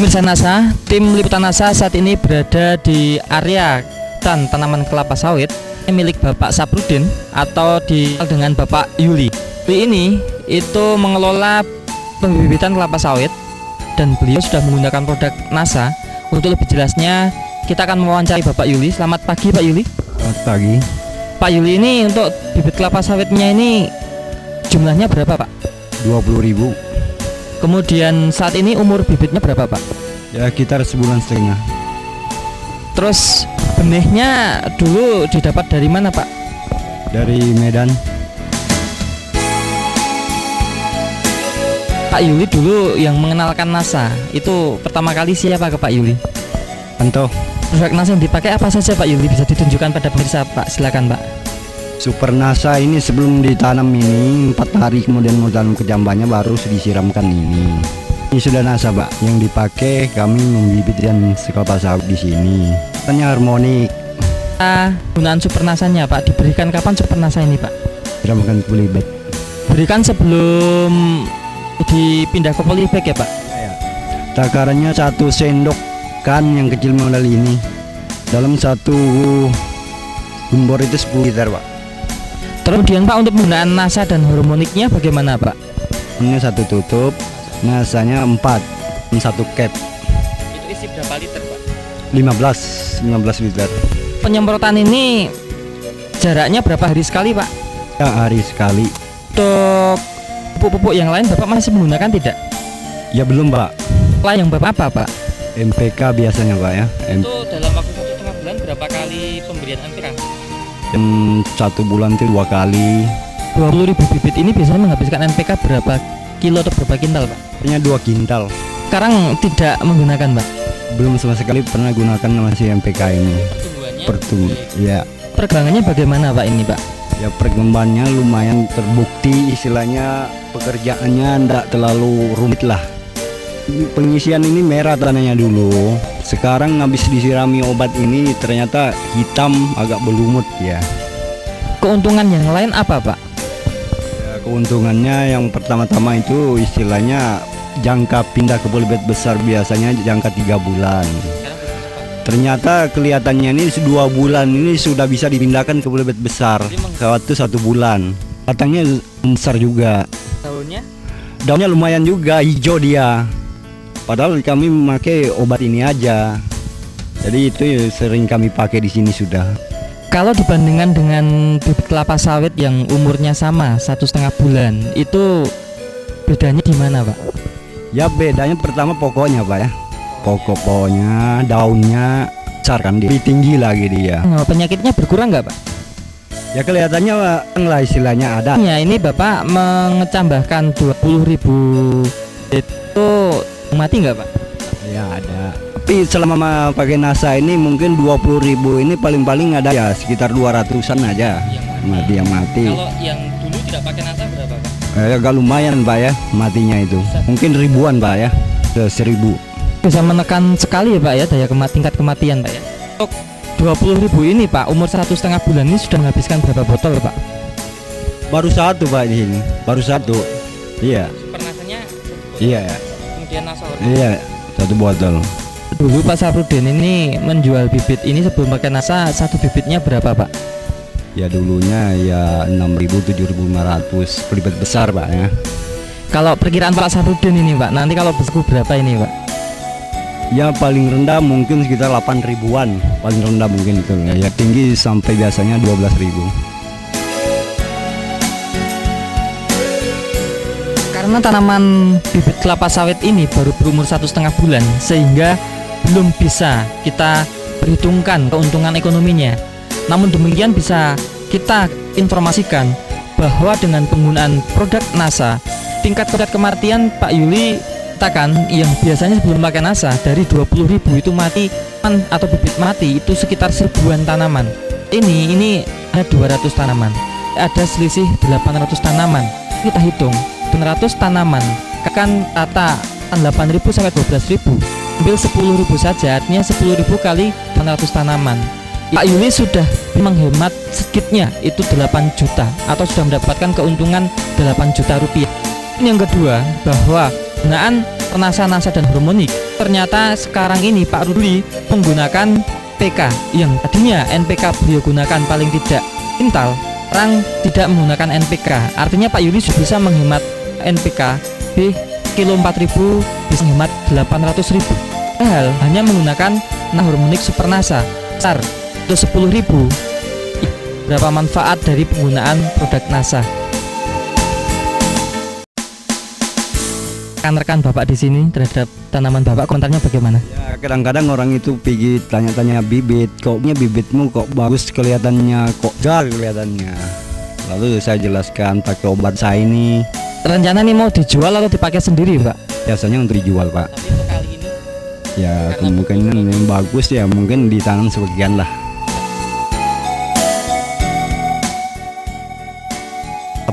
Pemirsa NASA, tim liputan NASA saat ini berada di area tanaman kelapa sawit milik Bapak Saprudin atau dikenal dengan Bapak Yuli. Ini itu mengelola pembibitan kelapa sawit dan beliau sudah menggunakan produk NASA. Untuk lebih jelasnya kita akan mewawancarai Bapak Yuli. Selamat pagi Pak Yuli. Selamat pagi. Pak Yuli, ini untuk bibit kelapa sawitnya ini jumlahnya berapa Pak? 20.000. Kemudian saat ini umur bibitnya berapa Pak? Ya sekitar sebulan setengah. Terus benihnya dulu didapat dari mana Pak? Dari Medan. Pak Yuli dulu yang mengenalkan NASA itu pertama kali siapa ke Pak Yuli? Anto. Produk NASA yang dipakai apa saja Pak Yuli? Bisa ditunjukkan pada pemirsa Pak, silakan Pak. Super NASA ini sebelum ditanam ini 4 hari kemudian mau tanam ke jambannya baru disiramkan ini. Ini sudah NASA Pak, yang dipakai kami membibit dan kelapa sawit di sini. Tanya harmonik. Gunaan Super NASA-nya Pak, diberikan kapan Super NASA ini Pak? Siramkan ke polybag. Berikan sebelum dipindah ke polybag ya Pak? Ya. Takarannya 1 sendok kan yang kecil model ini. Dalam 1 gumbor itu 10 liter Pak. Kemudian Pak, untuk penggunaan NASA dan harmoniknya bagaimana Pak? Ini 1 tutup, NASA-nya 4, 1 cap. Itu isi berapa liter Pak? 15 liter. Penyemprotan ini jaraknya berapa hari sekali Pak? Ya hari sekali. Untuk pupuk-pupuk yang lain Bapak masih menggunakan tidak? Ya belum Pak. Lah yang Bapak apa Pak? MPK biasanya Pak ya. Itu dalam waktu 1,5 bulan berapa kali pemberian MPK? 1 bulan itu 2 kali. 20.000 bibit ini biasanya menghabiskan MPK berapa kilo atau berapa kintal Pak? Hanya 2 kintal. Sekarang tidak menggunakan Pak? Belum sama sekali pernah gunakan masih MPK ini. Pertumbuhannya? Ya. Perkembangannya bagaimana Pak ini Pak? Ya perkembangannya lumayan terbukti, istilahnya pekerjaannya tidak terlalu rumit lah. Pengisian ini merah tanahnya dulu. Sekarang habis disirami obat ini ternyata hitam agak berlumut ya. Keuntungan yang lain apa Pak? Ya, keuntungannya yang pertama-tama itu istilahnya jangka pindah ke polybag besar biasanya jangka 3 bulan. Ternyata kelihatannya ini 2 bulan ini sudah bisa dipindahkan ke polybag besar. Waktu 1 bulan. Batangnya besar juga. Daunnya? Daunnya lumayan juga, hijau dia. Padahal kami memakai obat ini aja. Jadi itu sering kami pakai di sini sudah. Kalau dibandingkan dengan bibit kelapa sawit yang umurnya sama 1,5 bulan, itu bedanya di mana Pak? Ya bedanya pertama pokoknya Pak ya. Pokoknya daunnya besar kan, dia tinggi lagi dia. Penyakitnya berkurang nggak Pak? Ya kelihatannya Pak, lah istilahnya ada. Ya ini Bapak mengecambahkan 20.000 itu mati nggak Pak? Ya ada. Tapi selama pakai NASA ini mungkin 20.000 ini paling-paling ada ya sekitar 200-an aja yang mati. Kalau yang dulu tidak pakai NASA berapa Pak? Agak lumayan Pak ya matinya itu. Mungkin ribuan Pak ya, 1.000. Bisa menekan sekali ya Pak ya daya tingkat kematian Pak ya. Untuk 20.000 ini Pak, umur 1,5 bulan ini sudah menghabiskan berapa botol Pak? Baru 1 Pak di sini, baru 1. Iya. Super NASA-nya? Iya. Kemudian NASA? Iya, 1 botol. Dulu Pak Saprudin ini menjual bibit ini sebelum pakai NASA, 1 bibitnya berapa Pak? Ya dulunya ya 6.000, 7.500 polybag besar Pak ya. Kalau perkiraan Pak Saprudin ini Pak, nanti kalau besku berapa ini Pak? Ya paling rendah mungkin sekitar 8.000-an, paling rendah mungkin itu. Ya tinggi sampai biasanya 12.000. Karena tanaman bibit kelapa sawit ini baru berumur 1,5 bulan, sehingga belum bisa kita perhitungkan keuntungan ekonominya. Namun demikian bisa kita informasikan bahwa dengan penggunaan produk NASA, tingkat kematian Pak Yuli katakan yang biasanya sebelum pakai NASA dari 20.000 itu mati atau bibit mati itu sekitar 1.000-an tanaman. Ini ada 200 tanaman, ada selisih 800 tanaman. Kita hitung 800 tanaman kan rata 8.000 sampai 12.000, ambil 10.000 saja, artinya 10.000 kali 800 tanaman. Pak Yuli sudah menghemat sedikitnya itu 8 juta atau sudah mendapatkan keuntungan 8 juta rupiah. Ini yang kedua, bahwa penggunaan NASA dan hormonik. Ternyata sekarang ini Pak Rudi menggunakan PK yang tadinya NPK beliau gunakan paling tidak quintal, sekarang tidak menggunakan NPK. Artinya Pak Yuli bisa menghemat NPK di kilo 4000 bisa menghemat 800.000. Padahal hanya menggunakan hormonik Super NASA besar itu 10.000. Berapa manfaat dari penggunaan produk NASA? Rekan-rekan Bapak di sini terhadap tanaman Bapak, komentarnya bagaimana? Ya, kadang-kadang orang itu pergi tanya-tanya bibit, koknya bibitmu kok bagus kelihatannya, kok gal kelihatannya. Lalu saya jelaskan pakai obat saya ini. Rencana nih mau dijual atau dipakai sendiri, Pak? Biasanya untuk dijual, Pak. Tapi untuk kali ini Ya kemungkinan yang bagus ya mungkin ditanam sebagian lah.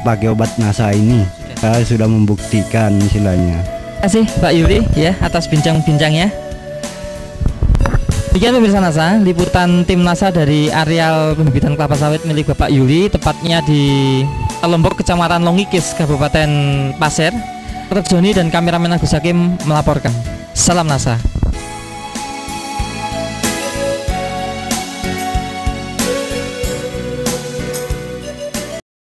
Pakai obat NASA ini saya sudah membuktikan istilahnya. Terima kasih Pak Yuli ya atas bincang-bincangnya. Demikian pemirsa NASA, liputan tim NASA dari areal pembibitan kelapa sawit milik Bapak Yuli, tepatnya di Lombok, Kecamatan Longikis, Kabupaten Pasir. Dr. Joni dan kameramen Agus Hakim melaporkan. Salam NASA.